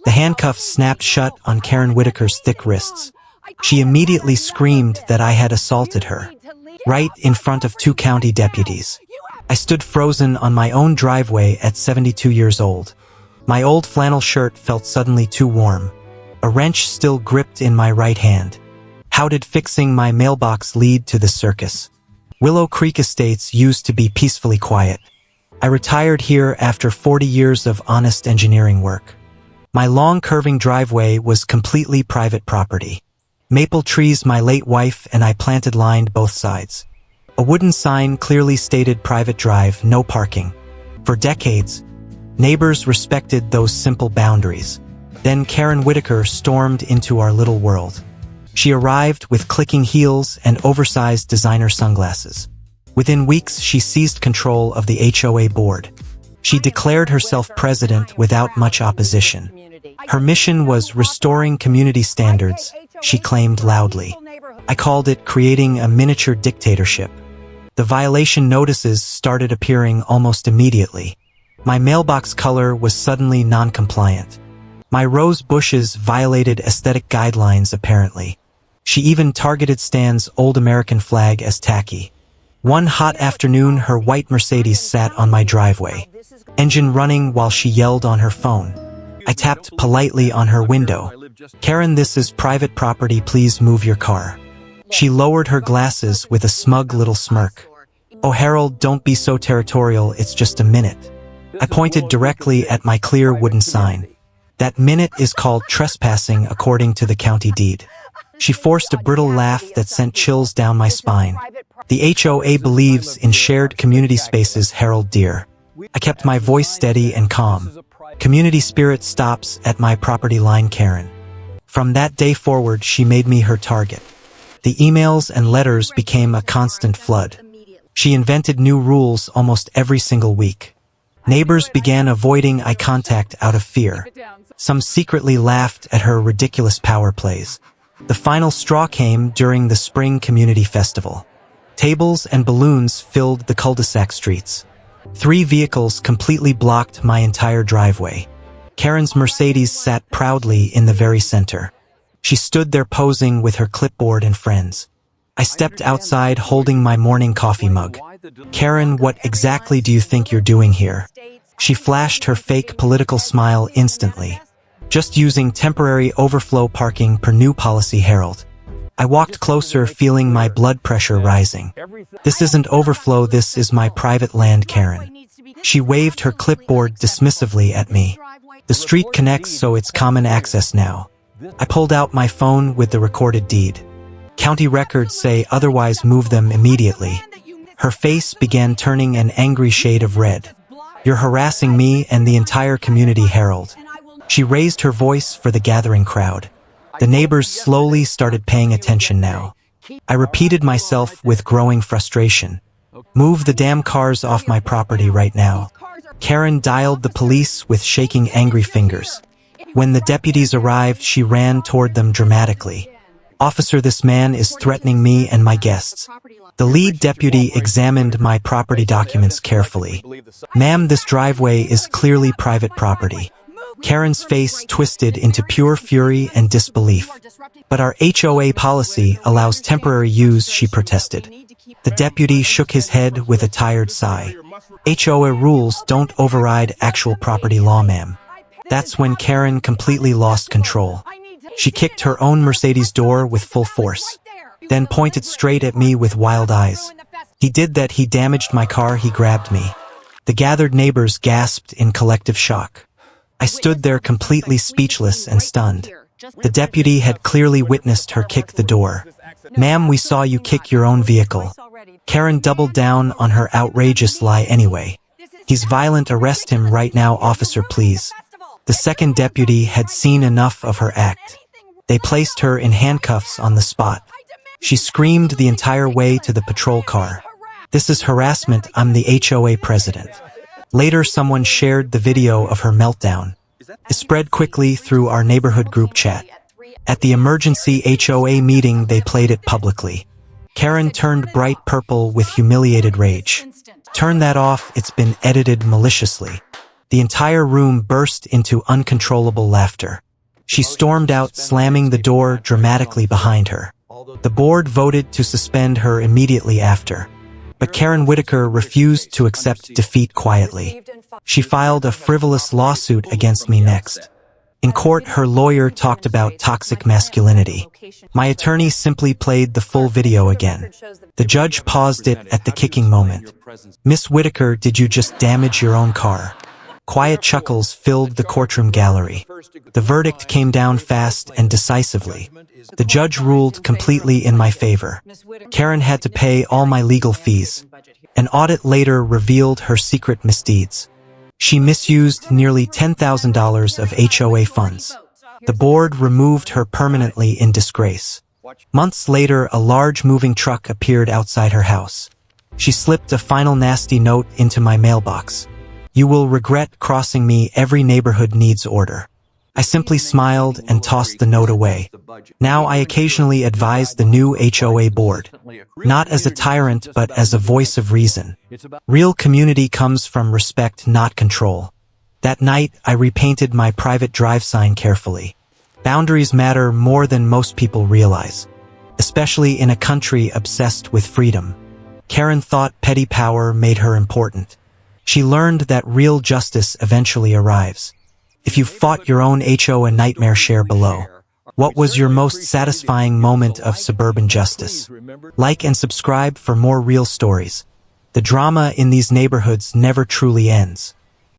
The handcuffs snapped shut on Karen Whitaker's thick wrists. She immediately screamed that I had assaulted her, right in front of 2 county deputies. I stood frozen on my own driveway at 72 years old. My old flannel shirt felt suddenly too warm. A wrench still gripped in my right hand. How did fixing my mailbox lead to this circus? Willow Creek Estates used to be peacefully quiet. I retired here after 40 years of honest engineering work. My long curving driveway was completely private property. Maple trees my late wife and I planted lined both sides. A wooden sign clearly stated private drive, no parking. For decades, neighbors respected those simple boundaries. Then Karen Whitaker stormed into our little world. She arrived with clicking heels and oversized designer sunglasses. Within weeks, she seized control of the HOA board. She declared herself president without much opposition. Her mission was restoring community standards, she claimed loudly. I called it creating a miniature dictatorship. The violation notices started appearing almost immediately. My mailbox color was suddenly non-compliant. My rose bushes violated aesthetic guidelines apparently. She even targeted Stan's old American flag as tacky. One hot afternoon, her white Mercedes sat on my driveway, engine running while she yelled on her phone. I tapped politely on her window. "Karen, this is private property, please move your car." She lowered her glasses with a smug little smirk. "Oh, Harold, don't be so territorial, it's just a minute." I pointed directly at my clear wooden sign. "That minute is called trespassing according to the county deed." She forced a brittle laugh that sent chills down my spine. "The HOA believes in shared community spaces, Harold dear." I kept my voice steady and calm. "Community spirit stops at my property line, Karen." From that day forward, she made me her target. The emails and letters became a constant flood. She invented new rules almost every single week. Neighbors began avoiding eye contact out of fear. Some secretly laughed at her ridiculous power plays. The final straw came during the Spring Community Festival. Tables and balloons filled the cul-de-sac streets. 3 vehicles completely blocked my entire driveway. Karen's Mercedes sat proudly in the very center. She stood there posing with her clipboard and friends. I stepped outside holding my morning coffee mug. "Karen, what exactly do you think you're doing here?" She flashed her fake political smile instantly. "Just using temporary overflow parking per new policy, Harold." I walked closer, feeling my blood pressure rising. "This isn't overflow, this is my private land, Karen." She waved her clipboard dismissively at me. "The street connects, so it's common access now." I pulled out my phone with the recorded deed. "County records say otherwise, move them immediately." Her face began turning an angry shade of red. "You're harassing me and the entire community, Harold." She raised her voice for the gathering crowd. The neighbors slowly started paying attention now. I repeated myself with growing frustration. "Move the damn cars off my property right now." Karen dialed the police with shaking, angry fingers. When the deputies arrived, she ran toward them dramatically. "Officer, this man is threatening me and my guests." The lead deputy examined my property documents carefully. "Ma'am, this driveway is clearly private property." Karen's face twisted into pure fury and disbelief. "But our HOA policy allows temporary use," she protested. The deputy shook his head with a tired sigh. "HOA rules don't override actual property law, ma'am." That's when Karen completely lost control. She kicked her own Mercedes door with full force, then pointed straight at me with wild eyes. "He did that, he damaged my car, he grabbed me." The gathered neighbors gasped in collective shock. I stood there completely speechless and stunned. The deputy had clearly witnessed her kick the door. "Ma'am, we saw you kick your own vehicle." Karen doubled down on her outrageous lie anyway. "He's violent, arrest him right now, officer, please." The second deputy had seen enough of her act. They placed her in handcuffs on the spot. She screamed the entire way to the patrol car. "This is harassment, I'm the HOA president." Later, someone shared the video of her meltdown. It spread quickly through our neighborhood group chat. At the emergency HOA meeting, they played it publicly. Karen turned bright purple with humiliated rage. "Turn that off, it's been edited maliciously." The entire room burst into uncontrollable laughter. She stormed out, slamming the door dramatically behind her. The board voted to suspend her immediately after. But Karen Whitaker refused to accept defeat quietly. She filed a frivolous lawsuit against me next. In court, her lawyer talked about toxic masculinity. My attorney simply played the full video again. The judge paused it at the kicking moment. "Miss Whitaker, did you just damage your own car?" Quiet chuckles filled the courtroom gallery. The verdict came down fast and decisively. The judge ruled completely in my favor. Karen had to pay all my legal fees. An audit later revealed her secret misdeeds. She misused nearly $10,000 of HOA funds. The board removed her permanently in disgrace. Months later, a large moving truck appeared outside her house. She slipped a final nasty note into my mailbox. "You will regret crossing me. Every neighborhood needs order." I simply smiled and tossed the note away. Now I occasionally advise the new HOA board, not as a tyrant but as a voice of reason. Real community comes from respect, not control. That night, I repainted my private drive sign carefully. Boundaries matter more than most people realize, especially in a country obsessed with freedom. Karen thought petty power made her important. She learned that real justice eventually arrives. If you fought your own HOA nightmare, share below. What was your most satisfying moment of suburban justice? Like and subscribe for more real stories. The drama in these neighborhoods never truly ends.